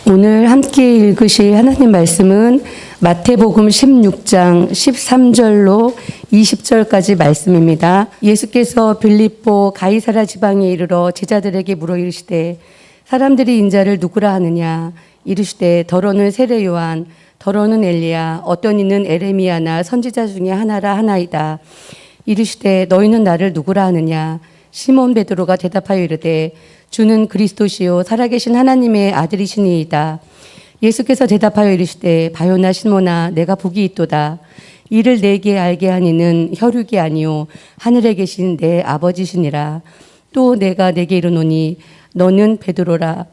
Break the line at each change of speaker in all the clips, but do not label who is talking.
오늘 함께 읽으실 하나님 말씀은 마태복음 16장 13절로 20절까지 말씀입니다. 예수께서 빌립보 가이사랴 지방에 이르러 제자들에게 물어 이르시되 사람들이 인자를 누구라 하느냐 이르시되 더러는 세례 요한 더러는 엘리야 어떤 이는 에레미야나 선지자 중에 하나라 하나이다. 이르시되 너희는 나를 누구라 하느냐 시몬 베드로가 대답하여 이르되 주는 그리스도시요 살아계신 하나님의 아들이시니이다. 예수께서 대답하여 이르시되 바요나 시몬아 내가 복이 있도다. 이를 내게 알게 하니는 혈육이 아니요 하늘에 계신 내 아버지시니라. 또 내가 내게 이르노니 너는 베드로라.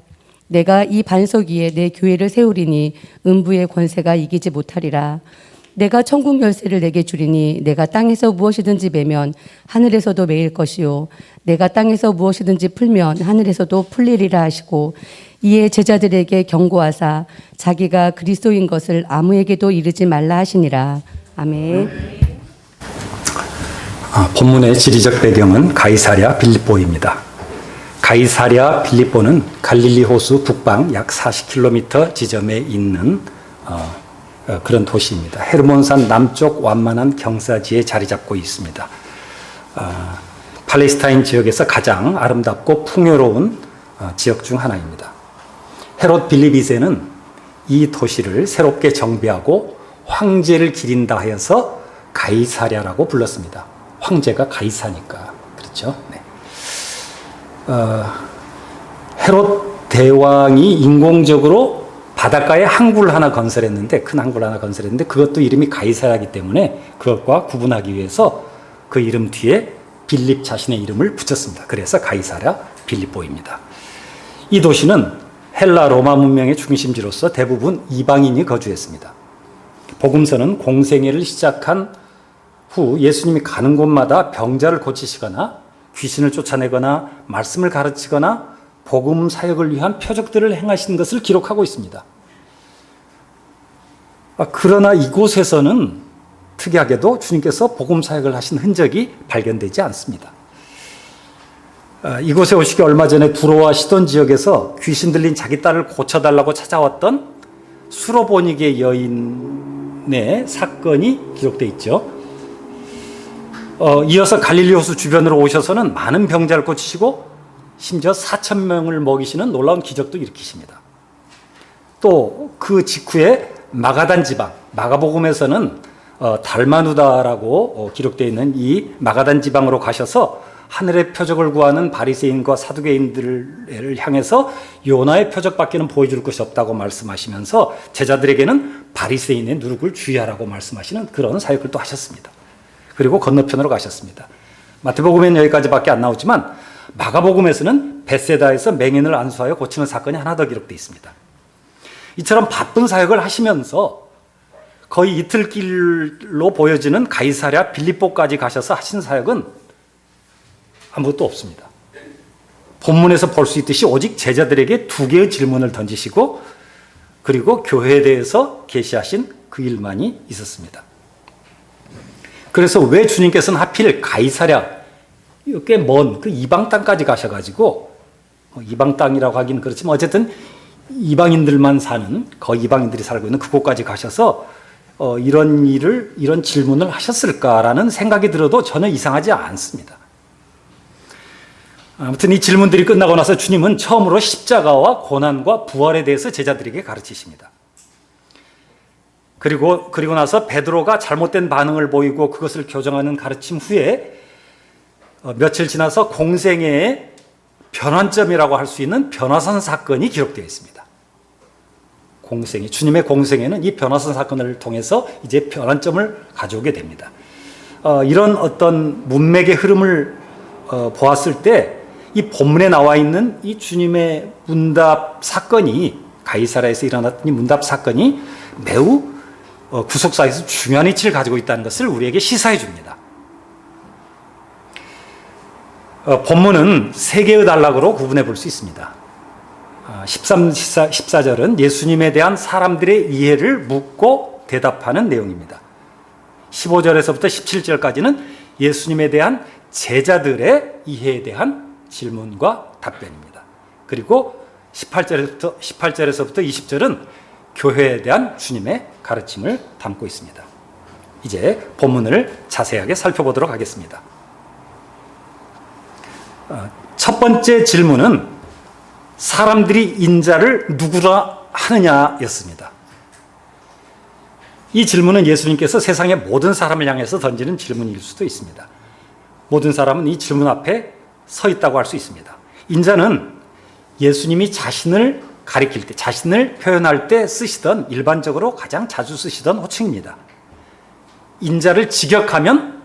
내가 이 반석 위에 내 교회를 세우리니 음부의 권세가 이기지 못하리라. 내가 천국 열쇠를 내게 주리니 내가 땅에서 무엇이든지 매면 하늘에서도 매일 것이요 내가 땅에서 무엇이든지 풀면 하늘에서도 풀리리라 하시고 이에 제자들에게 경고하사 자기가 그리스도인 것을 아무에게도 이르지 말라 하시니라. 아멘.
본문의 지리적 배경은 가이사랴 빌립보입니다. 가이사랴 빌립보는 갈릴리 호수 북방 약 40km 지점에 있는 그런 도시입니다. 헤르몬산 남쪽 완만한 경사지에 자리 잡고 있습니다. 팔레스타인 지역에서 가장 아름답고 풍요로운 지역 중 하나입니다. 헤롯 빌립 2세는 이 도시를 새롭게 정비하고 황제를 기린다 하여서 가이사랴라고 불렀습니다. 황제가 가이사니까 그렇죠. 네. 헤롯 대왕이 인공적으로 바닷가에 항구를 하나 건설했는데 큰 항구를 하나 건설했는데 그것도 이름이 가이사랴이기 때문에 그것과 구분하기 위해서 그 이름 뒤에 빌립 자신의 이름을 붙였습니다. 그래서 가이사랴 빌립보입니다. 이 도시는 헬라 로마 문명의 중심지로서 대부분 이방인이 거주했습니다. 복음서는 공생애를 시작한 후 예수님이 가는 곳마다 병자를 고치시거나 귀신을 쫓아내거나 말씀을 가르치거나 복음 사역을 위한 표적들을 행하신 것을 기록하고 있습니다. 그러나 이곳에서는 특이하게도 주님께서 복음 사역을 하신 흔적이 발견되지 않습니다. 이곳에 오시기 얼마 전에 두로와 시돈 지역에서 귀신 들린 자기 딸을 고쳐달라고 찾아왔던 수로보니게 여인의 사건이 기록되어 있죠. 이어서 갈릴리 호수 주변으로 오셔서는 많은 병자를 고치시고 심지어 4,000명을 먹이시는 놀라운 기적도 일으키십니다. 또 그 직후에 마가단 지방, 마가복음에서는 달마누다라고 기록되어 있는 이 마가단 지방으로 가셔서 하늘의 표적을 구하는 바리새인과 사두개인들을 향해서 요나의 표적밖에는 보여줄 것이 없다고 말씀하시면서 제자들에게는 바리새인의 누룩을 주의하라고 말씀하시는 그런 사역을 또 하셨습니다. 그리고 건너편으로 가셨습니다. 마태복음에는 여기까지밖에 안 나오지만 마가복음에서는 벳세다에서 맹인을 안수하여 고치는 사건이 하나 더 기록되어 있습니다. 이처럼 바쁜 사역을 하시면서 거의 이틀길로 보여지는 가이사랴 빌립보까지 가셔서 하신 사역은 아무것도 없습니다. 본문에서 볼 수 있듯이 오직 제자들에게 2개의 질문을 던지시고 그리고 교회에 대해서 계시하신 그 일만이 있었습니다. 그래서 왜 주님께서는 하필 가이사랴 꽤 먼 그 이방 땅까지 가셔가지고 이방 땅이라고 하긴 그렇지만 어쨌든 이방인들만 사는 거의 이방인들이 살고 있는 그곳까지 가셔서 이런 질문을 하셨을까라는 생각이 들어도 전혀 이상하지 않습니다. 아무튼 이 질문들이 끝나고 나서 주님은 처음으로 십자가와 고난과 부활에 대해서 제자들에게 가르치십니다. 그리고 나서 베드로가 잘못된 반응을 보이고 그것을 교정하는 가르침 후에 며칠 지나서 공생애의 변환점이라고 할 수 있는 변화선 사건이 기록되어 있습니다. 주님의 공생애는 이 변화선 사건을 통해서 이제 변환점을 가져오게 됩니다. 이런 어떤 문맥의 흐름을 보았을 때 이 본문에 나와 있는 이 주님의 문답 사건이 가이사랴에서 일어났던 이 문답 사건이 매우 구속사에서 중요한 위치를 가지고 있다는 것을 우리에게 시사해 줍니다. 본문은 3개의 단락으로 구분해 볼 수 있습니다. 13, 14절은 예수님에 대한 사람들의 이해를 묻고 대답하는 내용입니다. 15절에서부터 17절까지는 예수님에 대한 제자들의 이해에 대한 질문과 답변입니다. 그리고 18절에서부터 20절은 교회에 대한 주님의 가르침을 담고 있습니다. 이제 본문을 자세하게 살펴보도록 하겠습니다. 첫 번째 질문은 사람들이 인자를 누구라 하느냐였습니다. 이 질문은 예수님께서 세상의 모든 사람을 향해서 던지는 질문일 수도 있습니다. 모든 사람은 이 질문 앞에 서 있다고 할 수 있습니다. 인자는 예수님이 자신을 가리킬 때, 자신을 표현할 때 쓰시던, 일반적으로 가장 자주 쓰시던 호칭입니다. 인자를 직역하면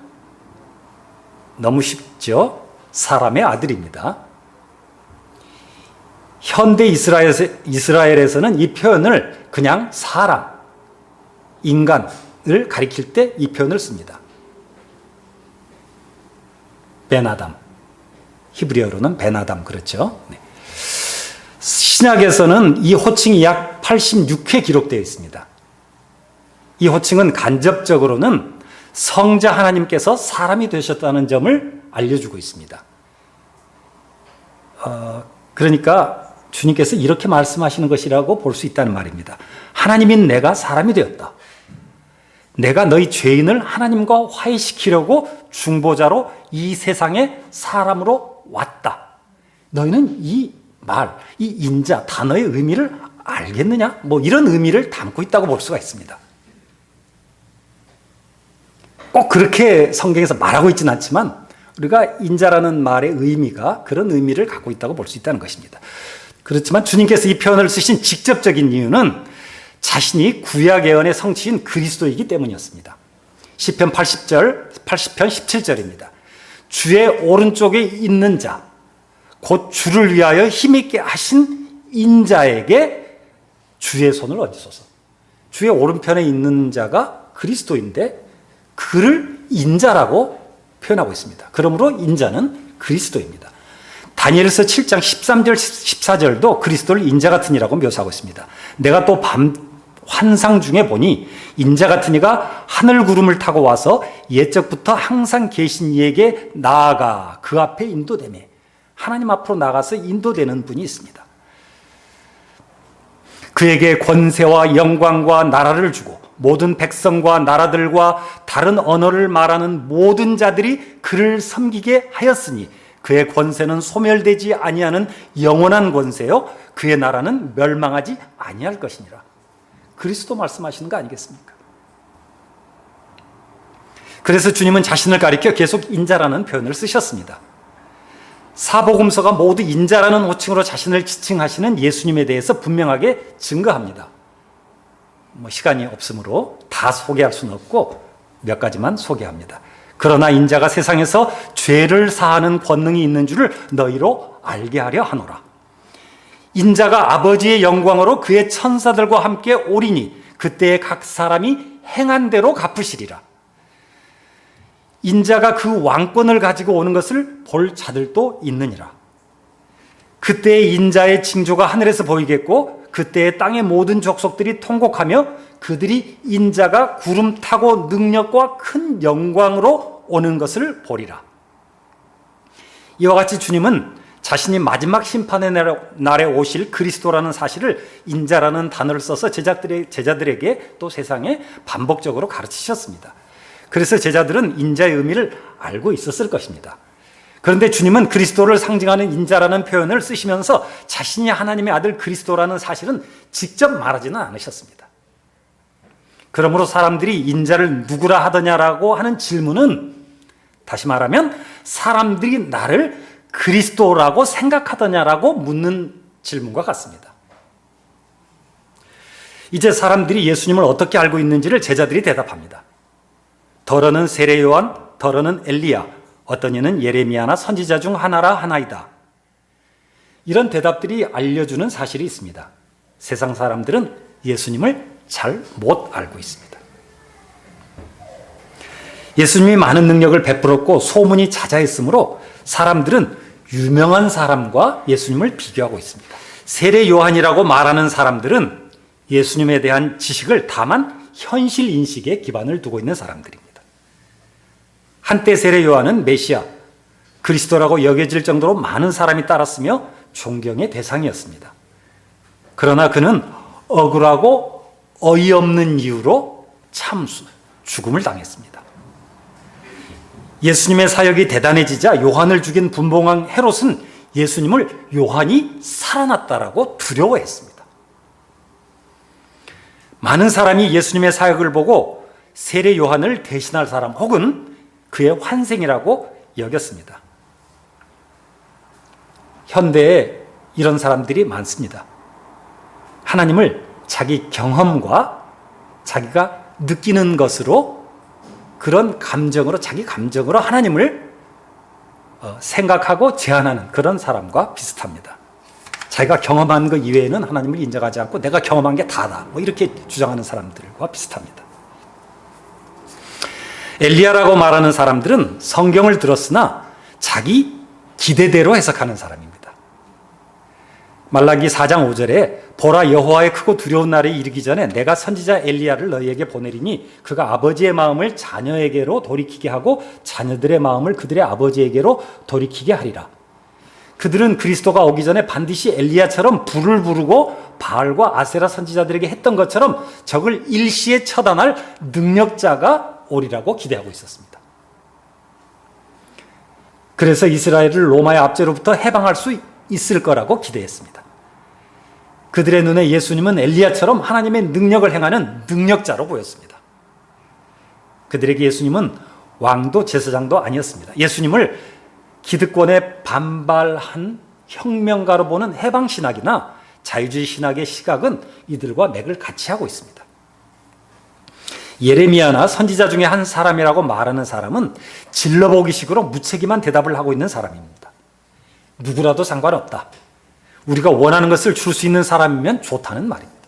너무 쉽죠? 사람의 아들입니다. 현대 이스라엘에서는 이 표현을 그냥 사람, 인간을 가리킬 때 이 표현을 씁니다. 베나담, 히브리어로는 베나담, 그렇죠? 네. 신약에서는 이 호칭이 약 86회 기록되어 있습니다. 이 호칭은 간접적으로는 성자 하나님께서 사람이 되셨다는 점을 알려주고 있습니다. 그러니까 주님께서 이렇게 말씀하시는 것이라고 볼 수 있다는 말입니다. 하나님인 내가 사람이 되었다. 내가 너희 죄인을 하나님과 화해시키려고 중보자로 이 세상에 사람으로 왔다. 너희는 이 말, 이 인자 단어의 의미를 알겠느냐? 뭐 이런 의미를 담고 있다고 볼 수가 있습니다. 꼭 그렇게 성경에서 말하고 있지는 않지만 우리가 인자라는 말의 의미가 그런 의미를 갖고 있다고 볼 수 있다는 것입니다. 그렇지만 주님께서 이 표현을 쓰신 직접적인 이유는 자신이 구약 예언의 성취인 그리스도이기 때문이었습니다. 시편 80편 17절입니다. 주의 오른쪽에 있는 자, 곧 주를 위하여 힘있게 하신 인자에게 주의 손을 얹으소서. 주의 오른편에 있는 자가 그리스도인데 그를 인자라고 표현하고 있습니다. 그러므로 인자는 그리스도입니다. 다니엘서 7장 13절 14절도 그리스도를 인자 같은 이라고 묘사하고 있습니다. 내가 또 환상 중에 보니 인자 같은 이가 하늘 구름을 타고 와서 옛적부터 항상 계신 이에게 나아가 그 앞에 인도되매, 하나님 앞으로 나가서 인도되는 분이 있습니다. 그에게 권세와 영광과 나라를 주고 모든 백성과 나라들과 다른 언어를 말하는 모든 자들이 그를 섬기게 하였으니 그의 권세는 소멸되지 아니하는 영원한 권세요 그의 나라는 멸망하지 아니할 것이니라. 그리스도 말씀하시는 거 아니겠습니까? 그래서 주님은 자신을 가리켜 계속 인자라는 표현을 쓰셨습니다. 사복음서가 모두 인자라는 호칭으로 자신을 지칭하시는 예수님에 대해서 분명하게 증거합니다. 시간이 없으므로 다 소개할 수는 없고 몇 가지만 소개합니다. 그러나 인자가 세상에서 죄를 사하는 권능이 있는 줄을 너희로 알게 하려 하노라. 인자가 아버지의 영광으로 그의 천사들과 함께 오리니 그때에 각 사람이 행한 대로 갚으시리라. 인자가 그 왕권을 가지고 오는 것을 볼 자들도 있느니라. 그때에 인자의 징조가 하늘에서 보이겠고 그때에 땅의 모든 족속들이 통곡하며 그들이 인자가 구름 타고 능력과 큰 영광으로 오는 것을 보리라. 이와 같이 주님은 자신이 마지막 심판의 날에 오실 그리스도라는 사실을 인자라는 단어를 써서 제자들에게 또 세상에 반복적으로 가르치셨습니다. 그래서 제자들은 인자의 의미를 알고 있었을 것입니다. 그런데 주님은 그리스도를 상징하는 인자라는 표현을 쓰시면서 자신이 하나님의 아들 그리스도라는 사실은 직접 말하지는 않으셨습니다. 그러므로 사람들이 인자를 누구라 하더냐라고 하는 질문은 다시 말하면 사람들이 나를 그리스도라고 생각하더냐라고 묻는 질문과 같습니다. 이제 사람들이 예수님을 어떻게 알고 있는지를 제자들이 대답합니다. 더러는 세례 요한, 더러는 엘리야, 어떤 이는 예레미야나 선지자 중 하나이다. 이런 대답들이 알려주는 사실이 있습니다. 세상 사람들은 예수님을 잘 못 알고 있습니다. 예수님이 많은 능력을 베풀었고 소문이 자자했으므로 사람들은 유명한 사람과 예수님을 비교하고 있습니다. 세례 요한이라고 말하는 사람들은 예수님에 대한 지식을 다만 현실 인식에 기반을 두고 있는 사람들입니다. 한때 세례 요한은 메시아, 그리스도라고 여겨질 정도로 많은 사람이 따랐으며 존경의 대상이었습니다. 그러나 그는 억울하고 어이없는 이유로 참수, 죽음을 당했습니다. 예수님의 사역이 대단해지자 요한을 죽인 분봉왕 헤롯은 예수님을 요한이 살아났다라고 두려워했습니다. 많은 사람이 예수님의 사역을 보고 세례 요한을 대신할 사람 혹은 그의 환생이라고 여겼습니다. 현대에 이런 사람들이 많습니다. 하나님을 자기 경험과 자기가 느끼는 것으로 그런 감정으로 자기 감정으로 하나님을 생각하고 제안하는 그런 사람과 비슷합니다. 자기가 경험한 것 이외에는 하나님을 인정하지 않고 내가 경험한 게 다다 뭐 이렇게 주장하는 사람들과 비슷합니다. 엘리야라고 말하는 사람들은 성경을 들었으나 자기 기대대로 해석하는 사람입니다. 말라기 4장 5절에 보라 여호와의 크고 두려운 날이 이르기 전에 내가 선지자 엘리야를 너희에게 보내리니 그가 아버지의 마음을 자녀에게로 돌이키게 하고 자녀들의 마음을 그들의 아버지에게로 돌이키게 하리라. 그들은 그리스도가 오기 전에 반드시 엘리야처럼 불을 부르고 바알과 아세라 선지자들에게 했던 것처럼 적을 일시에 처단할 능력자가 오리라고 기대하고 있었습니다. 그래서 이스라엘을 로마의 압제로부터 해방할 수 있을 거라고 기대했습니다. 그들의 눈에 예수님은 엘리야처럼 하나님의 능력을 행하는 능력자로 보였습니다. 그들에게 예수님은 왕도 제사장도 아니었습니다. 예수님을 기득권에 반발한 혁명가로 보는 해방신학이나 자유주의 신학의 시각은 이들과 맥을 같이 하고 있습니다. 예레미야나 선지자 중에 한 사람이라고 말하는 사람은 질러보기식으로 무책임한 대답을 하고 있는 사람입니다. 누구라도 상관없다. 우리가 원하는 것을 줄 수 있는 사람이면 좋다는 말입니다.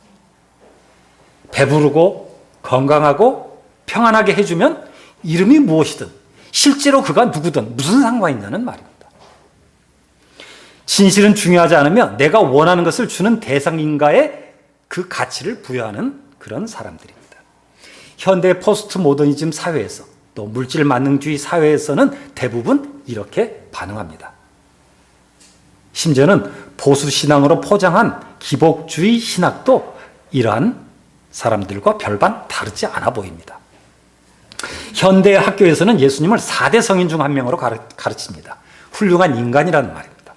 배부르고 건강하고 평안하게 해주면 이름이 무엇이든 실제로 그가 누구든 무슨 상관이 있냐는 말입니다. 진실은 중요하지 않으며 내가 원하는 것을 주는 대상인가에 그 가치를 부여하는 그런 사람들입니다. 현대 포스트 모더니즘 사회에서 또 물질 만능주의 사회에서는 대부분 이렇게 반응합니다. 심지어는 보수 신앙으로 포장한 기복주의 신학도 이러한 사람들과 별반 다르지 않아 보입니다. 현대 학교에서는 예수님을 4대 성인 중 한 명으로 가르칩니다. 훌륭한 인간이라는 말입니다.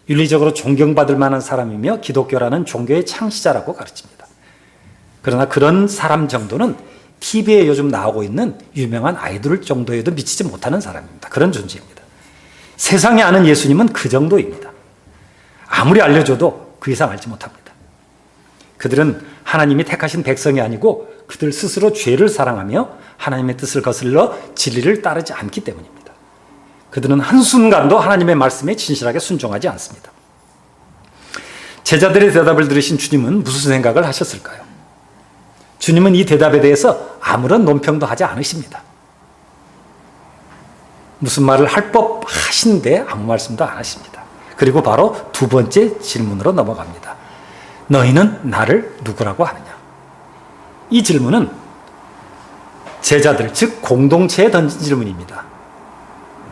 윤리적으로 존경받을 만한 사람이며 기독교라는 종교의 창시자라고 가르칩니다. 그러나 그런 사람 정도는 TV에 요즘 나오고 있는 유명한 아이돌 정도에도 미치지 못하는 사람입니다. 그런 존재입니다. 세상에 아는 예수님은 그 정도입니다. 아무리 알려줘도 그 이상 알지 못합니다. 그들은 하나님이 택하신 백성이 아니고 그들 스스로 죄를 사랑하며 하나님의 뜻을 거슬러 진리를 따르지 않기 때문입니다. 그들은 한순간도 하나님의 말씀에 진실하게 순종하지 않습니다. 제자들의 대답을 들으신 주님은 무슨 생각을 하셨을까요? 주님은 이 대답에 대해서 아무런 논평도 하지 않으십니다. 무슨 말을 할 법 하신데 아무 말씀도 안 하십니다. 그리고 바로 두 번째 질문으로 넘어갑니다. 너희는 나를 누구라고 하느냐? 이 질문은 제자들, 즉 공동체에 던진 질문입니다.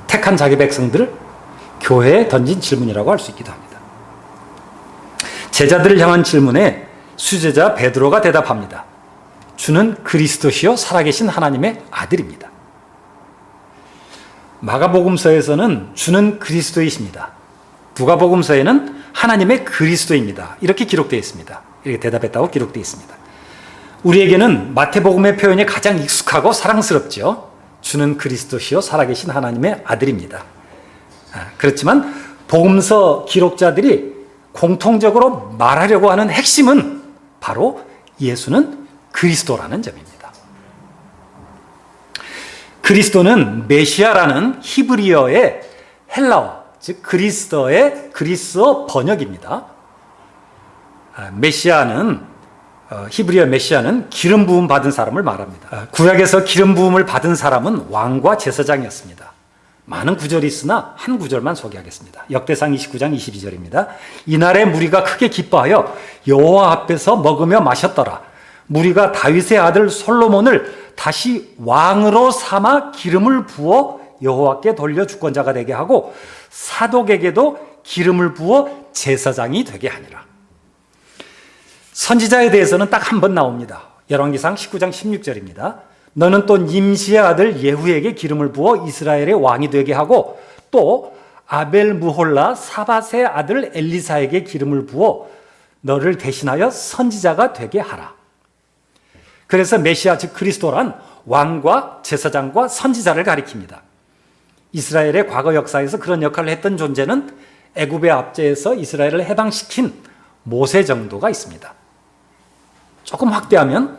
택한 자기 백성들을 교회에 던진 질문이라고 할 수 있기도 합니다. 제자들을 향한 질문에 수제자 베드로가 대답합니다. 주는 그리스도시요 살아계신 하나님의 아들입니다. 마가복음서에서는 주는 그리스도이십니다. 누가복음서에는 하나님의 그리스도입니다. 이렇게 기록되어 있습니다. 이렇게 대답했다고 기록되어 있습니다. 우리에게는 마태복음의 표현이 가장 익숙하고 사랑스럽죠. 주는 그리스도시요 살아계신 하나님의 아들입니다. 그렇지만 복음서 기록자들이 공통적으로 말하려고 하는 핵심은 바로 예수는 그리스도라는 점입니다. 그리스도는 메시아라는 히브리어의 헬라어, 즉 그리스어 번역입니다. 메시아는 히브리어 메시아는 기름 부음 받은 사람을 말합니다. 구약에서 기름 부음을 받은 사람은 왕과 제사장이었습니다. 많은 구절이 있으나 한 구절만 소개하겠습니다. 역대상 29장 22절입니다. 이날에 무리가 크게 기뻐하여 여호와 앞에서 먹으며 마셨더라. 무리가 다윗의 아들 솔로몬을 다시 왕으로 삼아 기름을 부어 여호와께 돌려 주권자가 되게 하고 사독에게도 기름을 부어 제사장이 되게 하니라. 선지자에 대해서는 딱 한 번 나옵니다. 열왕기상 19장 16절입니다. 너는 또 nim시의 아들 예후에게 기름을 부어 이스라엘의 왕이 되게 하고 또 아벨 무홀라 사밧의 아들 엘리사에게 기름을 부어 너를 대신하여 선지자가 되게 하라. 그래서 메시아 즉 그리스도란 왕과 제사장과 선지자를 가리킵니다. 이스라엘의 과거 역사에서 그런 역할을 했던 존재는 애굽의 압제에서 이스라엘을 해방시킨 모세 정도가 있습니다. 조금 확대하면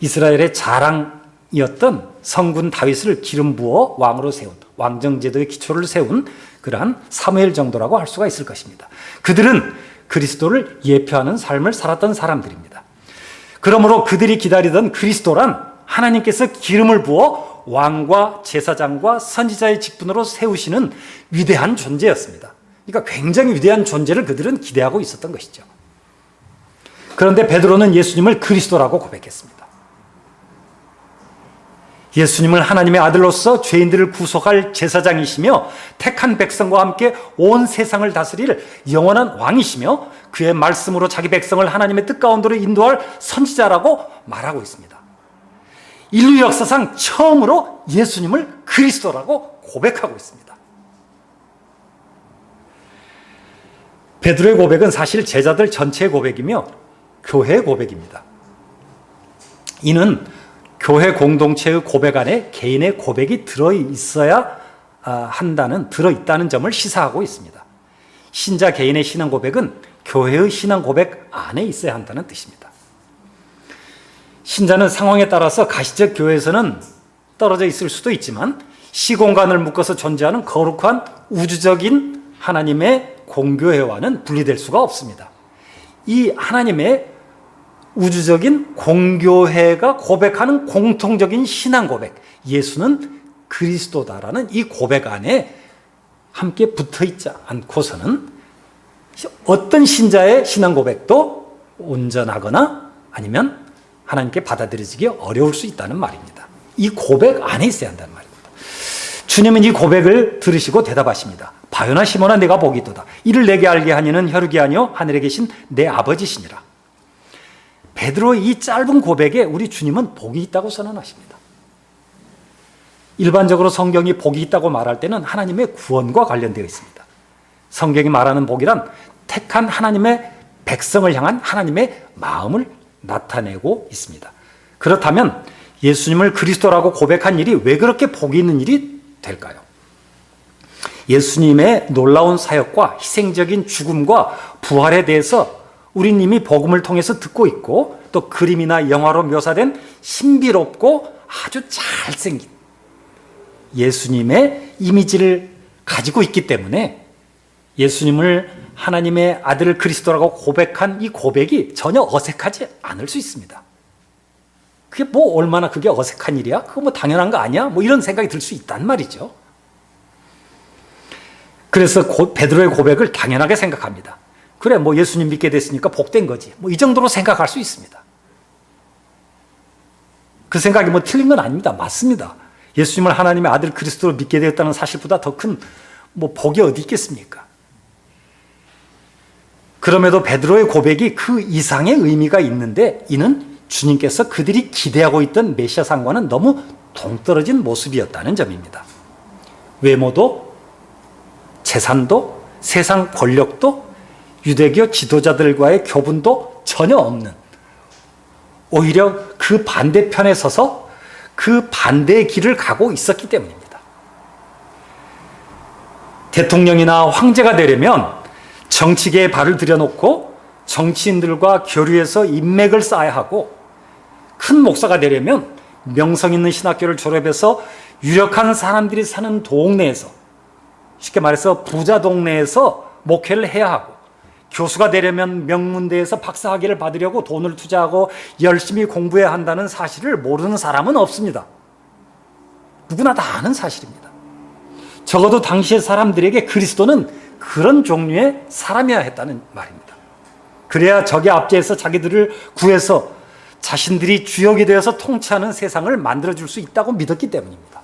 이스라엘의 자랑이었던 성군 다윗을 기름 부어 왕으로 세운, 왕정제도의 기초를 세운 그러한 사무엘 정도라고 할 수가 있을 것입니다. 그들은 그리스도를 예표하는 삶을 살았던 사람들입니다. 그러므로 그들이 기다리던 그리스도란 하나님께서 기름을 부어 왕과 제사장과 선지자의 직분으로 세우시는 위대한 존재였습니다. 그러니까 굉장히 위대한 존재를 그들은 기대하고 있었던 것이죠. 그런데 베드로는 예수님을 그리스도라고 고백했습니다. 예수님을 하나님의 아들로서 죄인들을 구속할 제사장이시며 택한 백성과 함께 온 세상을 다스릴 영원한 왕이시며 그의 말씀으로 자기 백성을 하나님의 뜻 가운데로 인도할 선지자라고 말하고 있습니다. 인류 역사상 처음으로 예수님을 그리스도라고 고백하고 있습니다. 베드로의 고백은 사실 제자들 전체의 고백이며 교회의 고백입니다. 이는 교회 공동체의 고백 안에 개인의 고백이 들어있어야 들어있다는 점을 시사하고 있습니다. 신자 개인의 신앙 고백은 교회의 신앙 고백 안에 있어야 한다는 뜻입니다. 신자는 상황에 따라서 가시적 교회에서는 떨어져 있을 수도 있지만 시공간을 묶어서 존재하는 거룩한 우주적인 하나님의 공교회와는 분리될 수가 없습니다. 이 하나님의 우주적인 공교회가 고백하는 공통적인 신앙 고백, 예수는 그리스도다라는 이 고백 안에 함께 붙어 있지 않고서는 어떤 신자의 신앙 고백도 온전하거나 아니면 하나님께 받아들여지기 어려울 수 있다는 말입니다. 이 고백 안에 있어야 한다는 말입니다. 주님은 이 고백을 들으시고 대답하십니다. 바요나 시몬아 내가 복이 있도다. 이를 내게 알게 하니는 혈육이 아니요 하늘에 계신 내 아버지시니라. 베드로의 이 짧은 고백에 우리 주님은 복이 있다고 선언하십니다. 일반적으로 성경이 복이 있다고 말할 때는 하나님의 구원과 관련되어 있습니다. 성경이 말하는 복이란 택한 하나님의 백성을 향한 하나님의 마음을 나타내고 있습니다. 그렇다면 예수님을 그리스도라고 고백한 일이 왜 그렇게 복이 있는 일이 될까요? 예수님의 놀라운 사역과 희생적인 죽음과 부활에 대해서 우린 이미 복음을 통해서 듣고 있고 또 그림이나 영화로 묘사된 신비롭고 아주 잘생긴 예수님의 이미지를 가지고 있기 때문에 예수님을 하나님의 아들 그리스도라고 고백한 이 고백이 전혀 어색하지 않을 수 있습니다. 그게 뭐 얼마나 그게 어색한 일이야? 그거 뭐 당연한 거 아니야? 뭐 이런 생각이 들 수 있단 말이죠. 그래서 베드로의 고백을 당연하게 생각합니다. 그래, 뭐 예수님 믿게 됐으니까 복된 거지. 뭐 이 정도로 생각할 수 있습니다. 그 생각이 뭐 틀린 건 아닙니다. 맞습니다. 예수님을 하나님의 아들 그리스도로 믿게 되었다는 사실보다 더 큰 뭐 복이 어디 있겠습니까? 그럼에도 베드로의 고백이 그 이상의 의미가 있는데 이는 주님께서 그들이 기대하고 있던 메시아상과는 너무 동떨어진 모습이었다는 점입니다. 외모도 재산도 세상 권력도 유대교 지도자들과의 교분도 전혀 없는, 오히려 그 반대편에 서서 그 반대의 길을 가고 있었기 때문입니다. 대통령이나 황제가 되려면 정치계에 발을 들여놓고 정치인들과 교류해서 인맥을 쌓아야 하고, 큰 목사가 되려면 명성 있는 신학교를 졸업해서 유력한 사람들이 사는 동네에서, 쉽게 말해서 부자 동네에서 목회를 해야 하고, 교수가 되려면 명문대에서 박사학위를 받으려고 돈을 투자하고 열심히 공부해야 한다는 사실을 모르는 사람은 없습니다. 누구나 다 아는 사실입니다. 적어도 당시의 사람들에게 그리스도는 그런 종류의 사람이어야 했다는 말입니다. 그래야 적의 압제에서 자기들을 구해서 자신들이 주역이 되어서 통치하는 세상을 만들어줄 수 있다고 믿었기 때문입니다.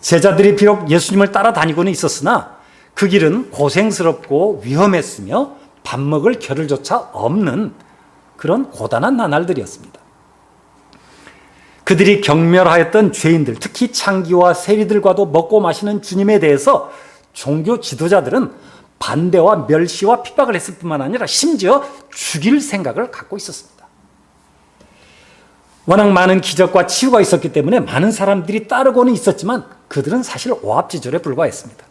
제자들이 비록 예수님을 따라다니고는 있었으나 그 길은 고생스럽고 위험했으며 밥 먹을 겨를조차 없는 그런 고단한 나날들이었습니다. 그들이 경멸하였던 죄인들, 특히 창기와 세리들과도 먹고 마시는 주님에 대해서 종교 지도자들은 반대와 멸시와 핍박을 했을 뿐만 아니라 심지어 죽일 생각을 갖고 있었습니다. 워낙 많은 기적과 치유가 있었기 때문에 많은 사람들이 따르고는 있었지만 그들은 사실 오합지졸에 불과했습니다.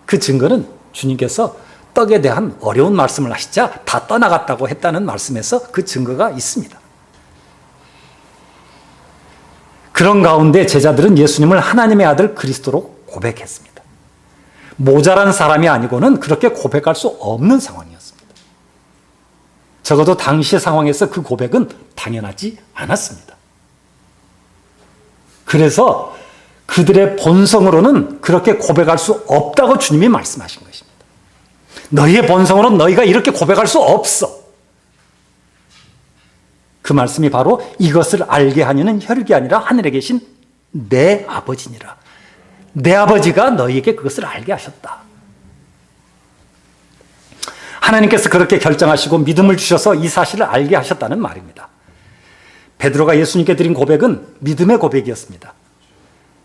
그 증거는 주님께서 떡에 대한 어려운 말씀을 하시자 다 떠나갔다고 했다는 말씀에서 그 증거가 있습니다. 그런 가운데 제자들은 예수님을 하나님의 아들 그리스도로 고백했습니다. 모자란 사람이 아니고는 그렇게 고백할 수 없는 상황이었습니다. 적어도 당시의 상황에서 그 고백은 당연하지 않았습니다. 그래서 그들의 본성으로는 그렇게 고백할 수 없다고 주님이 말씀하신 것입니다. 너희의 본성으로 너희가 이렇게 고백할 수 없어. 그 말씀이 바로 이것을 알게 하려는 혈육이 아니라 하늘에 계신 내 아버지니라. 내 아버지가 너희에게 그것을 알게 하셨다. 하나님께서 그렇게 결정하시고 믿음을 주셔서 이 사실을 알게 하셨다는 말입니다. 베드로가 예수님께 드린 고백은 믿음의 고백이었습니다.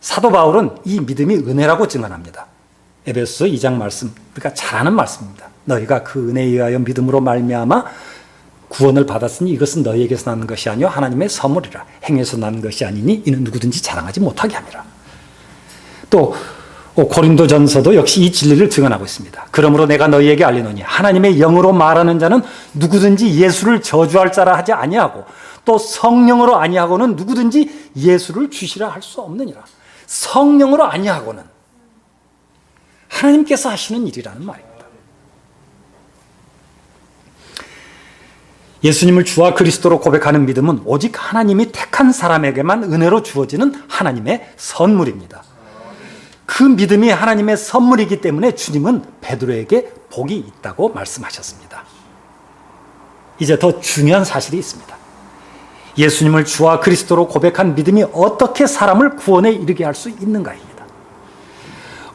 사도 바울은 이 믿음이 은혜라고 증언합니다. 에베소서 2장 말씀, 그러니까 잘 아는 말씀입니다. 너희가 그 은혜에 의하여 믿음으로 말미암아 구원을 받았으니 이것은 너희에게서 나는 것이 아니요 하나님의 선물이라. 행에서 나는 것이 아니니 이는 누구든지 자랑하지 못하게 함이라. 또 고린도전서도 역시 이 진리를 증언하고 있습니다. 그러므로 내가 너희에게 알리노니 하나님의 영으로 말하는 자는 누구든지 예수를 저주할 자라 하지 아니하고 또 성령으로 아니하고는 누구든지 예수를 주시라 할 수 없느니라. 성령으로 아니하고는 하나님께서 하시는 일이라는 말입니다. 예수님을 주와 그리스도로 고백하는 믿음은 오직 하나님이 택한 사람에게만 은혜로 주어지는 하나님의 선물입니다. 그 믿음이 하나님의 선물이기 때문에 주님은 베드로에게 복이 있다고 말씀하셨습니다. 이제 더 중요한 사실이 있습니다. 예수님을 주와 그리스도로 고백한 믿음이 어떻게 사람을 구원에 이르게 할 수 있는가입니다.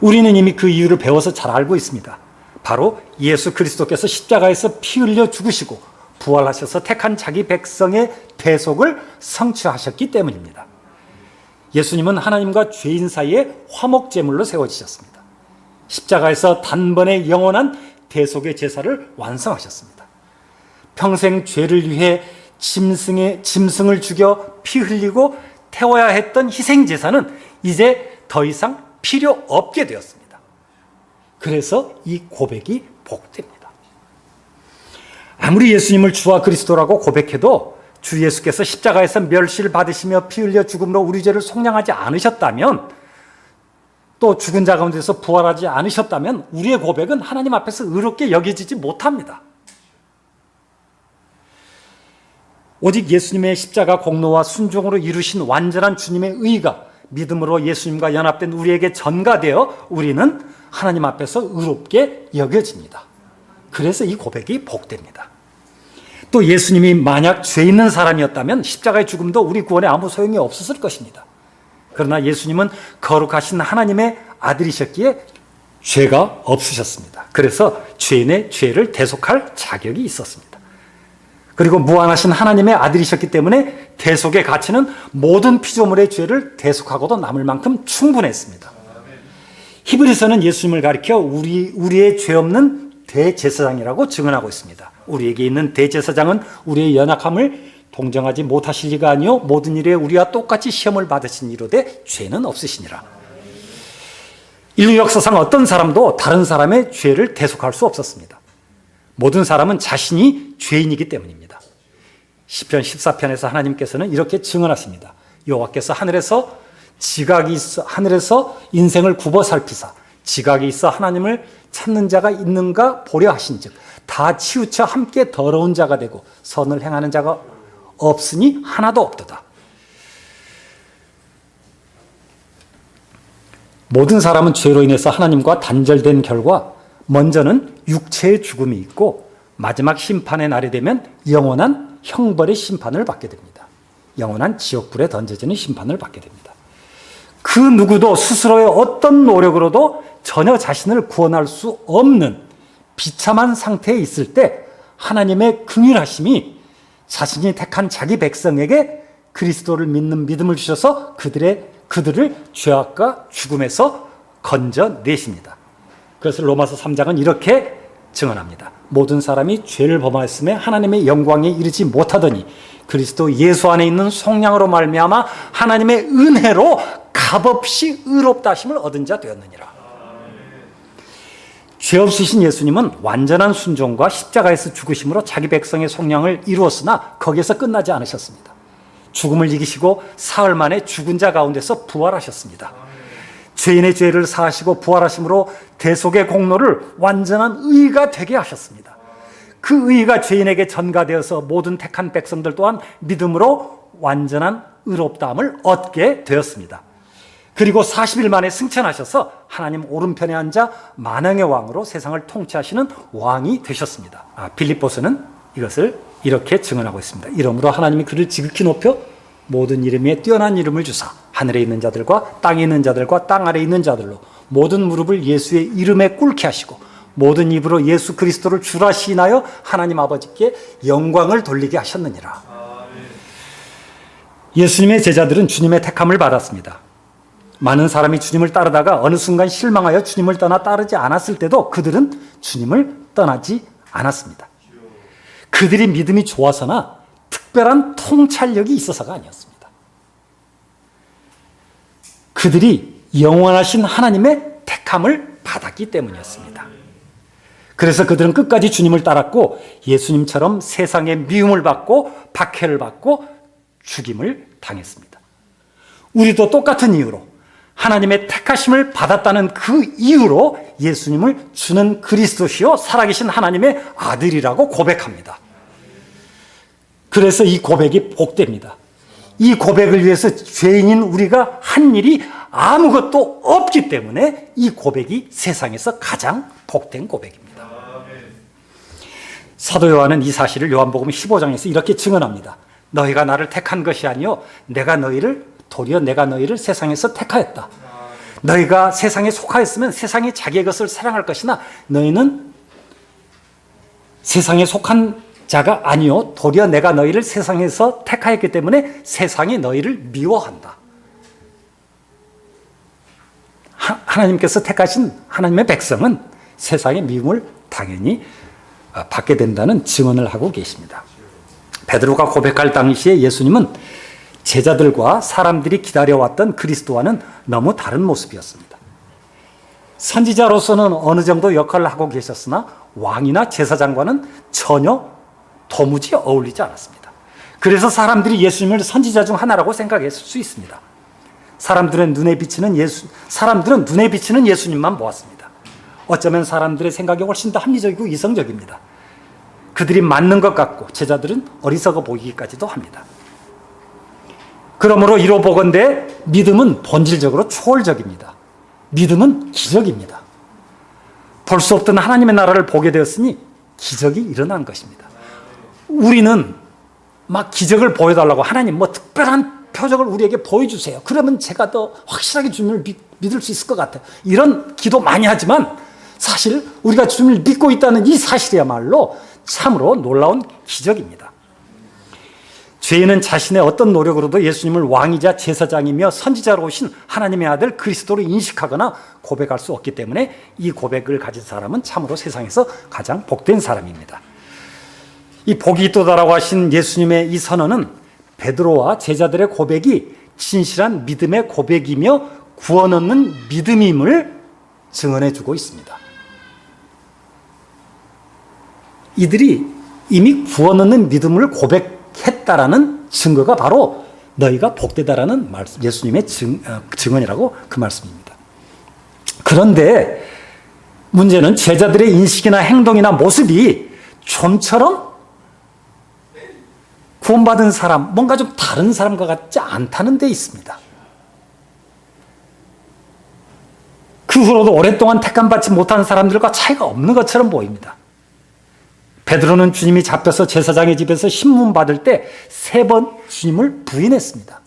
우리는 이미 그 이유를 배워서 잘 알고 있습니다. 바로 예수 그리스도께서 십자가에서 피 흘려 죽으시고 부활하셔서 택한 자기 백성의 대속을 성취하셨기 때문입니다. 예수님은 하나님과 죄인 사이에 화목제물로 세워지셨습니다. 십자가에서 단번에 영원한 대속의 제사를 완성하셨습니다. 평생 죄를 위해 짐승을 죽여 피 흘리고 태워야 했던 희생제사는 이제 더 이상 필요 없게 되었습니다. 그래서 이 고백이 복됩니다. 아무리 예수님을 주와 그리스도라고 고백해도 주 예수께서 십자가에서 멸시를 받으시며 피 흘려 죽음으로 우리 죄를 속량하지 않으셨다면, 또 죽은 자 가운데서 부활하지 않으셨다면 우리의 고백은 하나님 앞에서 의롭게 여겨지지 못합니다. 오직 예수님의 십자가 공로와 순종으로 이루신 완전한 주님의 의가 믿음으로 예수님과 연합된 우리에게 전가되어 우리는 하나님 앞에서 의롭게 여겨집니다. 그래서 이 고백이 복됩니다. 또 예수님이 만약 죄 있는 사람이었다면 십자가의 죽음도 우리 구원에 아무 소용이 없었을 것입니다. 그러나 예수님은 거룩하신 하나님의 아들이셨기에 죄가 없으셨습니다. 그래서 죄인의 죄를 대속할 자격이 있었습니다. 그리고 무한하신 하나님의 아들이셨기 때문에 대속의 가치는 모든 피조물의 죄를 대속하고도 남을 만큼 충분했습니다. 히브리서는 예수님을 가리켜 우리의 죄 없는 대제사장이라고 증언하고 있습니다. 우리에게 있는 대제사장은 우리의 연약함을 동정하지 못하실 리가 아니요 모든 일에 우리와 똑같이 시험을 받으신 이로되 죄는 없으시니라. 인류 역사상 어떤 사람도 다른 사람의 죄를 대속할 수 없었습니다. 모든 사람은 자신이 죄인이기 때문입니다. 시편 14편에서 하나님께서는 이렇게 증언하십니다. 여호와께서 하늘에서 인생을 굽어 살피사 지각이 있어 하나님을 찾는 자가 있는가 보려 하신즉 다 치우쳐 함께 더러운 자가 되고 선을 행하는 자가 없으니 하나도 없도다. 모든 사람은 죄로 인해서 하나님과 단절된 결과 먼저는 육체의 죽음이 있고 마지막 심판의 날이 되면 영원한 형벌의 심판을 받게 됩니다. 영원한 지옥불에 던져지는 심판을 받게 됩니다. 그 누구도 스스로의 어떤 노력으로도 전혀 자신을 구원할 수 없는 비참한 상태에 있을 때 하나님의 긍휼하심이 자신이 택한 자기 백성에게 그리스도를 믿는 믿음을 주셔서 그들을 죄악과 죽음에서 건져내십니다. 그래서 로마서 3장은 이렇게 증언합니다. 모든 사람이 죄를 범하였음에 하나님의 영광에 이르지 못하더니 그리스도 예수 안에 있는 속량으로 말미암아 하나님의 은혜로 값없이 의롭다 하심을 얻은 자 되었느니라. 죄 없으신 예수님은 완전한 순종과 십자가에서 죽으심으로 자기 백성의 속량을 이루었으나 거기에서 끝나지 않으셨습니다. 죽음을 이기시고 사흘 만에 죽은 자 가운데서 부활하셨습니다. 죄인의 죄를 사하시고 부활하심으로 대속의 공로를 완전한 의가 되게 하셨습니다. 그 의가 죄인에게 전가되어서 모든 택한 백성들 또한 믿음으로 완전한 의롭다함을 얻게 되었습니다. 그리고 40일 만에 승천하셔서 하나님 오른편에 앉아 만왕의 왕으로 세상을 통치하시는 왕이 되셨습니다. 빌립보서는 이것을 이렇게 증언하고 있습니다. 이러므로 하나님이 그를 지극히 높여 모든 이름 위에 뛰어난 이름을 주사 하늘에 있는 자들과 땅에 있는 자들과 땅 아래에 있는 자들로 모든 무릎을 예수의 이름에 꿇게 하시고 모든 입으로 예수 그리스도를 주라 시인하여 하나님 아버지께 영광을 돌리게 하셨느니라. 예수님의 제자들은 주님의 택함을 받았습니다. 많은 사람이 주님을 따르다가 어느 순간 실망하여 주님을 떠나 따르지 않았을 때도 그들은 주님을 떠나지 않았습니다. 그들이 믿음이 좋아서나 특별한 통찰력이 있어서가 아니었습니다. 그들이 영원하신 하나님의 택함을 받았기 때문이었습니다. 그래서 그들은 끝까지 주님을 따랐고 예수님처럼 세상의 미움을 받고 박해를 받고 죽임을 당했습니다. 우리도 똑같은 이유로 하나님의 택하심을 받았다는 그 이유로 예수님을 주는 그리스도시요 살아계신 하나님의 아들이라고 고백합니다. 그래서 이 고백이 복됩니다. 이 고백을 위해서 죄인인 우리가 한 일이 아무것도 없기 때문에 이 고백이 세상에서 가장 복된 고백입니다. 사도 요한은 이 사실을 요한복음 15장에서 이렇게 증언합니다. 너희가 나를 택한 것이 아니요 도리어 내가 너희를 세상에서 택하였다. 너희가 세상에 속하였으면 세상이 자기의 것을 사랑할 것이나 너희는 세상에 속한 자가 아니요 도리어 내가 너희를 세상에서 택하였기 때문에 세상이 너희를 미워한다. 하나님께서 택하신 하나님의 백성은 세상의 미움을 당연히 받게 된다는 증언을 하고 계십니다. 베드로가 고백할 당시에 예수님은 제자들과 사람들이 기다려왔던 그리스도와는 너무 다른 모습이었습니다. 선지자로서는 어느 정도 역할을 하고 계셨으나 왕이나 제사장과는 전혀 도무지 어울리지 않았습니다. 그래서 사람들이 예수님을 선지자 중 하나라고 생각했을 수 있습니다. 사람들은 눈에 비치는 예수님만 보았습니다. 어쩌면 사람들의 생각이 훨씬 더 합리적이고 이성적입니다. 그들이 맞는 것 같고 제자들은 어리석어 보이기까지도 합니다. 그러므로 이로 보건대 믿음은 본질적으로 초월적입니다. 믿음은 기적입니다. 볼 수 없던 하나님의 나라를 보게 되었으니 기적이 일어난 것입니다. 우리는 막 기적을 보여달라고 하나님 특별한 표적을 우리에게 보여주세요. 그러면 제가 더 확실하게 주님을 믿을 수 있을 것 같아요. 이런 기도 많이 하지만 사실 우리가 주님을 믿고 있다는 이 사실이야말로 참으로 놀라운 기적입니다. 죄인은 자신의 어떤 노력으로도 예수님을 왕이자 제사장이며 선지자로 오신 하나님의 아들 그리스도로 인식하거나 고백할 수 없기 때문에 이 고백을 가진 사람은 참으로 세상에서 가장 복된 사람입니다. 이 복이 있도다라고 하신 예수님의 이 선언은 베드로와 제자들의 고백이 진실한 믿음의 고백이며 구원 얻는 믿음임을 증언해 주고 있습니다. 이들이 이미 구원 얻는 믿음을 고백했다라는 증거가 바로 너희가 복되다라는 말씀, 예수님의 증언이라고 그 말씀입니다. 그런데 문제는 제자들의 인식이나 행동이나 모습이 좀처럼 구원받은 사람, 뭔가 좀 다른 사람과 같지 않다는 데 있습니다. 그 후로도 오랫동안 택함받지 못한 사람들과 차이가 없는 것처럼 보입니다. 베드로는 주님이 잡혀서 제사장의 집에서 신문 받을 때 3번 주님을 부인했습니다.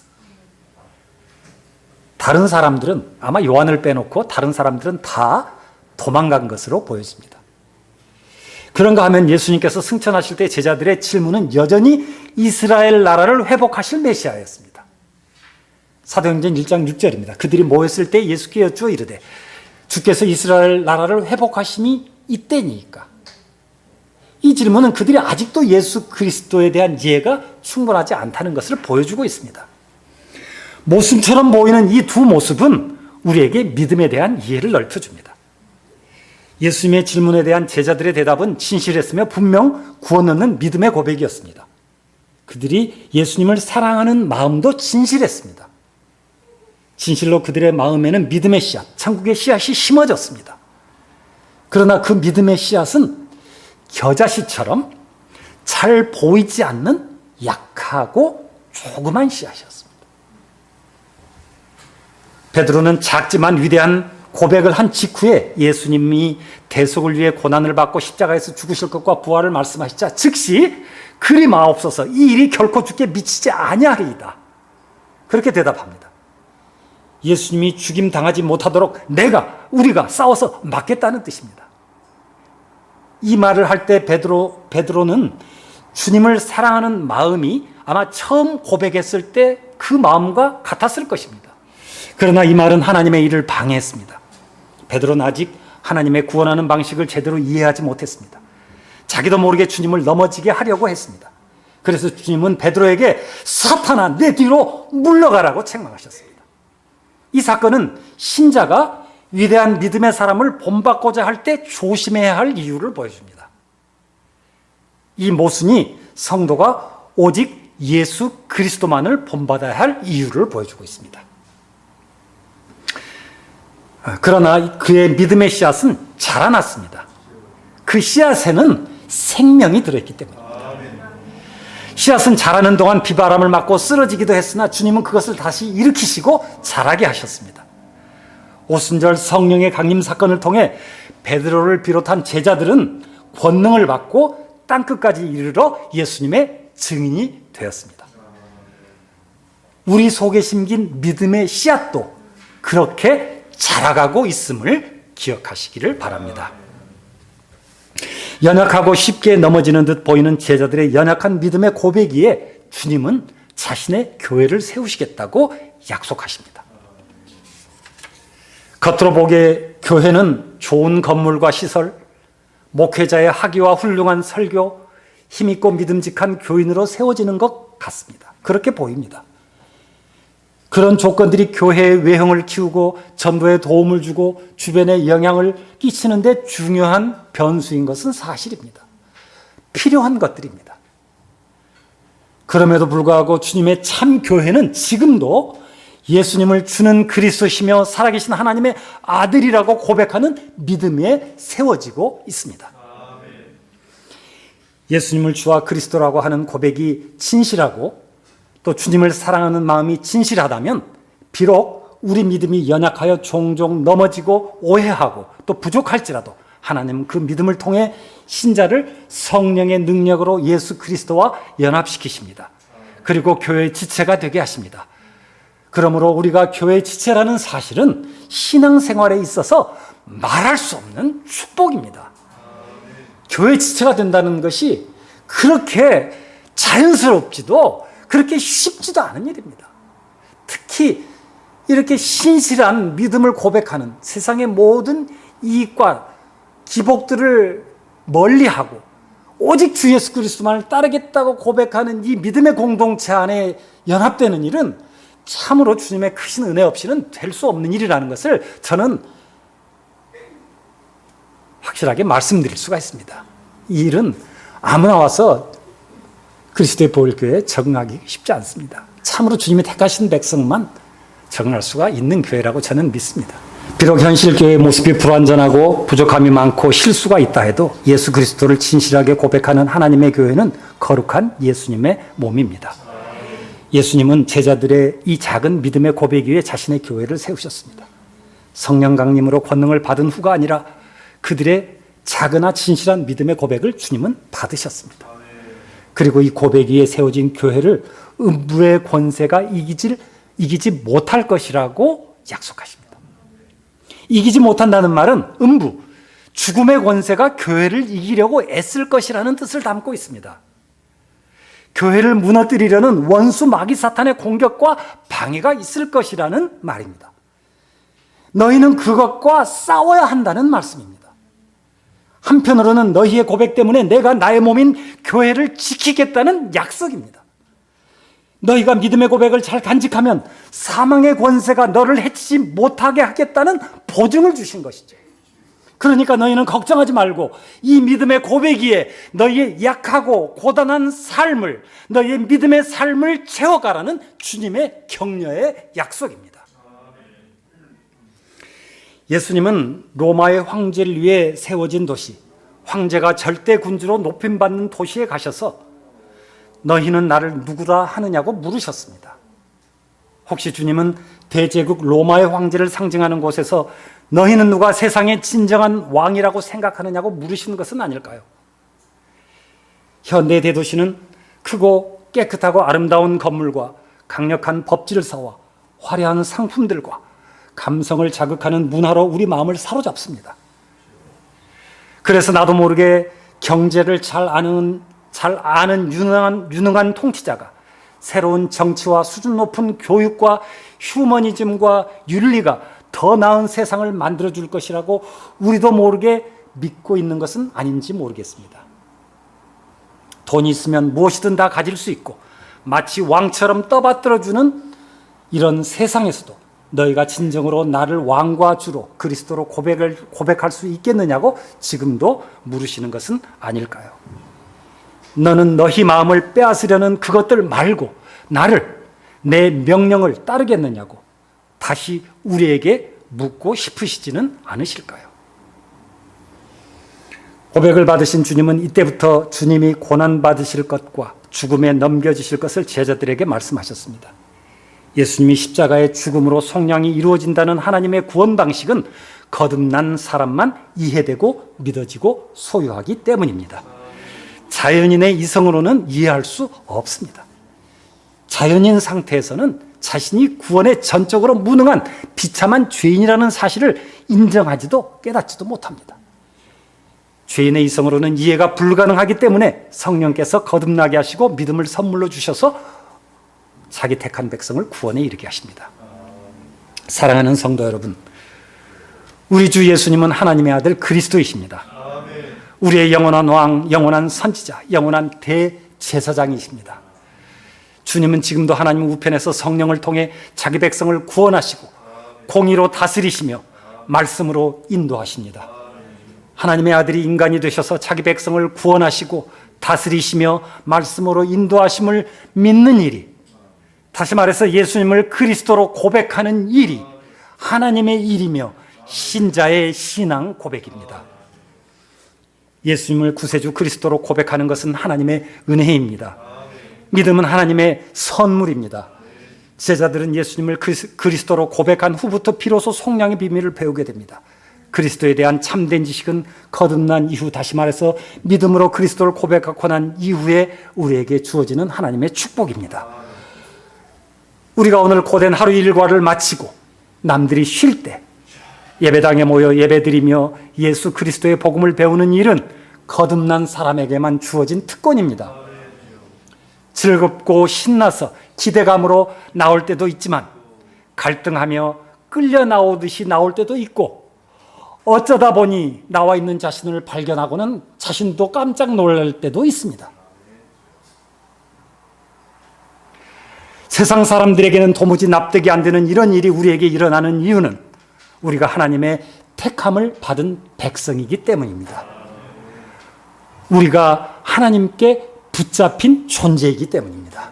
다른 사람들은 아마 요한을 빼놓고 다른 사람들은 다 도망간 것으로 보여집니다. 그런가 하면 예수님께서 승천하실 때 제자들의 질문은 여전히 이스라엘 나라를 회복하실 메시아였습니다. 사도행전 1장 6절입니다. 그들이 모였을 때 예수께 여쭈어 이르되 주께서 이스라엘 나라를 회복하심이 이때니까. 이 질문은 그들이 아직도 예수 그리스도에 대한 이해가 충분하지 않다는 것을 보여주고 있습니다. 모순처럼 보이는 이 두 모습은 우리에게 믿음에 대한 이해를 넓혀줍니다. 예수님의 질문에 대한 제자들의 대답은 진실했으며 분명 구원 얻는 믿음의 고백이었습니다. 그들이 예수님을 사랑하는 마음도 진실했습니다. 진실로 그들의 마음에는 믿음의 씨앗, 천국의 씨앗이 심어졌습니다. 그러나 그 믿음의 씨앗은 겨자씨처럼 잘 보이지 않는 약하고 조그만 씨앗이었습니다. 베드로는 작지만 위대한 고백을 한 직후에 예수님이 대속을 위해 고난을 받고 십자가에서 죽으실 것과 부활을 말씀하시자 즉시 그리 마옵소서 이 일이 결코 주께 미치지 아니하리이다. 그렇게 대답합니다. 예수님이 죽임 당하지 못하도록 우리가 싸워서 막겠다는 뜻입니다. 이 말을 할 때 베드로는 주님을 사랑하는 마음이 아마 처음 고백했을 때 그 마음과 같았을 것입니다. 그러나 이 말은 하나님의 일을 방해했습니다. 베드로는 아직 하나님의 구원하는 방식을 제대로 이해하지 못했습니다. 자기도 모르게 주님을 넘어지게 하려고 했습니다. 그래서 주님은 베드로에게 사탄아 내 뒤로 물러가라고 책망하셨습니다. 이 사건은 신자가 위대한 믿음의 사람을 본받고자 할 때 조심해야 할 이유를 보여줍니다. 이 모순이 성도가 오직 예수 그리스도만을 본받아야 할 이유를 보여주고 있습니다. 그러나 그의 믿음의 씨앗은 자라났습니다. 그 씨앗에는 생명이 들어있기 때문입니다. 씨앗은 자라는 동안 비바람을 맞고 쓰러지기도 했으나 주님은 그것을 다시 일으키시고 자라게 하셨습니다. 오순절 성령의 강림 사건을 통해 베드로를 비롯한 제자들은 권능을 받고 땅끝까지 이르러 예수님의 증인이 되었습니다. 우리 속에 심긴 믿음의 씨앗도 그렇게 자라가고 있음을 기억하시기를 바랍니다. 연약하고 쉽게 넘어지는 듯 보이는 제자들의 연약한 믿음의 고백위에 주님은 자신의 교회를 세우시겠다고 약속하십니다. 겉으로 보기에 교회는 좋은 건물과 시설, 목회자의 학위와 훌륭한 설교, 힘있고 믿음직한 교인으로 세워지는 것 같습니다. 그렇게 보입니다. 그런 조건들이 교회의 외형을 키우고 전도에 도움을 주고 주변에 영향을 끼치는 데 중요한 변수인 것은 사실입니다. 필요한 것들입니다. 그럼에도 불구하고 주님의 참 교회는 지금도 예수님을 주는 그리스도시며 살아계신 하나님의 아들이라고 고백하는 믿음에 세워지고 있습니다. 예수님을 주와 그리스도라고 하는 고백이 진실하고 또 주님을 사랑하는 마음이 진실하다면 비록 우리 믿음이 연약하여 종종 넘어지고 오해하고 또 부족할지라도 하나님은 그 믿음을 통해 신자를 성령의 능력으로 예수 그리스도와 연합시키십니다. 그리고 교회의 지체가 되게 하십니다. 그러므로 우리가 교회의 지체라는 사실은 신앙생활에 있어서 말할 수 없는 축복입니다. 교회 지체가 된다는 것이 그렇게 자연스럽지도 그렇게 쉽지도 않은 일입니다. 특히 이렇게 신실한 믿음을 고백하는 세상의 모든 이익과 기복들을 멀리하고 오직 주 예수 그리스도만을 따르겠다고 고백하는 이 믿음의 공동체 안에 연합되는 일은 참으로 주님의 크신 은혜 없이는 될 수 없는 일이라는 것을 저는 확실하게 말씀드릴 수가 있습니다. 이 일은 아무나 와서 그리스도의 보혈교회에 적응하기 쉽지 않습니다. 참으로 주님이 택하신 백성만 적응할 수가 있는 교회라고 저는 믿습니다. 비록 현실 교회의 모습이 불완전하고 부족함이 많고 실수가 있다 해도 예수 그리스도를 진실하게 고백하는 하나님의 교회는 거룩한 예수님의 몸입니다. 예수님은 제자들의 이 작은 믿음의 고백 위에 자신의 교회를 세우셨습니다. 성령 강림으로 권능을 받은 후가 아니라 그들의 작으나 진실한 믿음의 고백을 주님은 받으셨습니다. 그리고 이 고백 위에 세워진 교회를 음부의 권세가 이기지 못할 것이라고 약속하십니다. 이기지 못한다는 말은 음부, 죽음의 권세가 교회를 이기려고 애쓸 것이라는 뜻을 담고 있습니다. 교회를 무너뜨리려는 원수 마귀 사탄의 공격과 방해가 있을 것이라는 말입니다. 너희는 그것과 싸워야 한다는 말씀입니다. 한편으로는 너희의 고백 때문에 내가 나의 몸인 교회를 지키겠다는 약속입니다. 너희가 믿음의 고백을 잘 간직하면 사망의 권세가 너를 해치지 못하게 하겠다는 보증을 주신 것이죠. 그러니까 너희는 걱정하지 말고 이 믿음의 고백이에 너희의 약하고 고단한 삶을, 너희의 믿음의 삶을 채워가라는 주님의 격려의 약속입니다. 예수님은 로마의 황제를 위해 세워진 도시, 황제가 절대 군주로 높임받는 도시에 가셔서 너희는 나를 누구라 하느냐고 물으셨습니다. 혹시 주님은 대제국 로마의 황제를 상징하는 곳에서 너희는 누가 세상의 진정한 왕이라고 생각하느냐고 물으시는 것은 아닐까요? 현대 대도시는 크고 깨끗하고 아름다운 건물과 강력한 법질서와 화려한 상품들과 감성을 자극하는 문화로 우리 마음을 사로잡습니다. 그래서 나도 모르게 경제를 잘 아는 유능한 통치자가 새로운 정치와 수준 높은 교육과 휴머니즘과 윤리가 더 나은 세상을 만들어줄 것이라고 우리도 모르게 믿고 있는 것은 아닌지 모르겠습니다. 돈이 있으면 무엇이든 다 가질 수 있고 마치 왕처럼 떠받들어주는 이런 세상에서도 너희가 진정으로 나를 왕과 주로 그리스도로 고백할 수 있겠느냐고 지금도 물으시는 것은 아닐까요? 너는 너희 마음을 빼앗으려는 그것들 말고 나를, 내 명령을 따르겠느냐고 다시 우리에게 묻고 싶으시지는 않으실까요? 고백을 받으신 주님은 이때부터 주님이 고난받으실 것과 죽음에 넘겨지실 것을 제자들에게 말씀하셨습니다. 예수님이 십자가의 죽음으로 속량이 이루어진다는 하나님의 구원 방식은 거듭난 사람만 이해되고 믿어지고 소유하기 때문입니다. 자연인의 이성으로는 이해할 수 없습니다. 자연인 상태에서는 자신이 구원에 전적으로 무능한 비참한 죄인이라는 사실을 인정하지도 깨닫지도 못합니다. 죄인의 이성으로는 이해가 불가능하기 때문에 성령께서 거듭나게 하시고 믿음을 선물로 주셔서 자기 택한 백성을 구원에 이르게 하십니다. 사랑하는 성도 여러분, 우리 주 예수님은 하나님의 아들 그리스도이십니다. 우리의 영원한 왕, 영원한 선지자, 영원한 대제사장이십니다. 주님은 지금도 하나님 우편에서 성령을 통해 자기 백성을 구원하시고 공의로 다스리시며 말씀으로 인도하십니다. 하나님의 아들이 인간이 되셔서 자기 백성을 구원하시고 다스리시며 말씀으로 인도하심을 믿는 일이, 다시 말해서 예수님을 그리스도로 고백하는 일이 하나님의 일이며 신자의 신앙 고백입니다. 예수님을 구세주 그리스도로 고백하는 것은 하나님의 은혜입니다. 믿음은 하나님의 선물입니다. 제자들은 예수님을 그리스도로 고백한 후부터 비로소 속량의 비밀을 배우게 됩니다. 그리스도에 대한 참된 지식은 거듭난 이후, 다시 말해서 믿음으로 그리스도를 고백하고 난 이후에 우리에게 주어지는 하나님의 축복입니다. 우리가 오늘 고된 하루 일과를 마치고 남들이 쉴 때 예배당에 모여 예배드리며 예수 그리스도의 복음을 배우는 일은 거듭난 사람에게만 주어진 특권입니다. 즐겁고 신나서 기대감으로 나올 때도 있지만 갈등하며 끌려 나오듯이 나올 때도 있고, 어쩌다 보니 나와 있는 자신을 발견하고는 자신도 깜짝 놀랄 때도 있습니다. 세상 사람들에게는 도무지 납득이 안 되는 이런 일이 우리에게 일어나는 이유는 우리가 하나님의 택함을 받은 백성이기 때문입니다. 우리가 하나님께 붙잡힌 존재이기 때문입니다.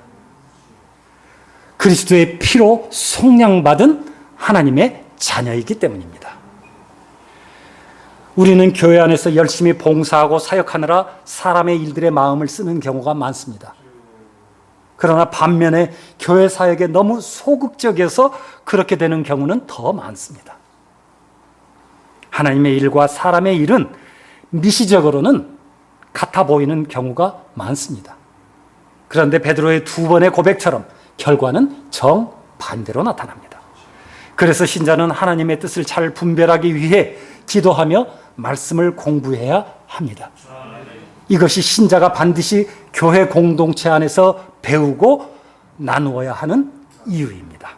그리스도의 피로 속량받은 하나님의 자녀이기 때문입니다. 우리는 교회 안에서 열심히 봉사하고 사역하느라 사람의 일들의 마음을 쓰는 경우가 많습니다. 그러나 반면에 교회 사역에 너무 소극적이어서 그렇게 되는 경우는 더 많습니다. 하나님의 일과 사람의 일은 미시적으로는 같아 보이는 경우가 많습니다. 그런데 베드로의 두 번의 고백처럼 결과는 정반대로 나타납니다. 그래서 신자는 하나님의 뜻을 잘 분별하기 위해 기도하며 말씀을 공부해야 합니다. 이것이 신자가 반드시 교회 공동체 안에서 배우고 나누어야 하는 이유입니다.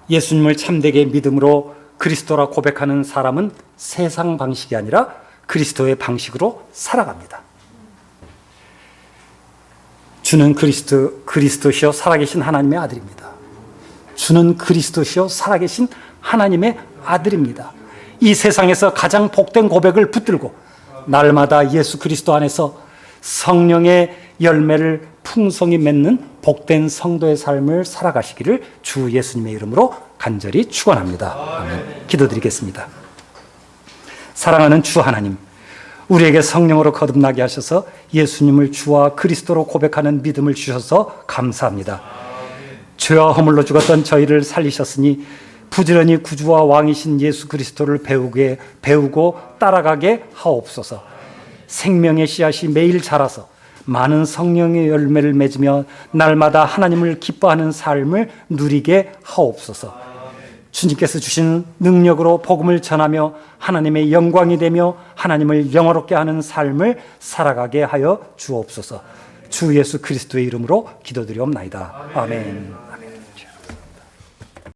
예수님을 참되게 믿음으로 그리스도라 고백하는 사람은 세상 방식이 아니라 그리스도의 방식으로 살아갑니다. 주는 그리스도시요 살아계신 하나님의 아들입니다. 주는 그리스도시요 살아계신 하나님의 아들입니다. 이 세상에서 가장 복된 고백을 붙들고 날마다 예수 그리스도 안에서 성령의 열매를 풍성히 맺는 복된 성도의 삶을 살아가시기를 주 예수님의 이름으로 간절히 축원합니다. 아멘. 기도드리겠습니다. 사랑하는 주 하나님, 우리에게 성령으로 거듭나게 하셔서 예수님을 주와 그리스도로 고백하는 믿음을 주셔서 감사합니다. 죄와 허물로 죽었던 저희를 살리셨으니 부지런히 구주와 왕이신 예수 그리스도를 배우고 따라가게 하옵소서. 생명의 씨앗이 매일 자라서 많은 성령의 열매를 맺으며 날마다 하나님을 기뻐하는 삶을 누리게 하옵소서. 주님께서 주신 능력으로 복음을 전하며 하나님의 영광이 되며 하나님을 영화롭게 하는 삶을 살아가게 하여 주옵소서. 주 예수 그리스도의 이름으로 기도드리옵나이다. 아멘.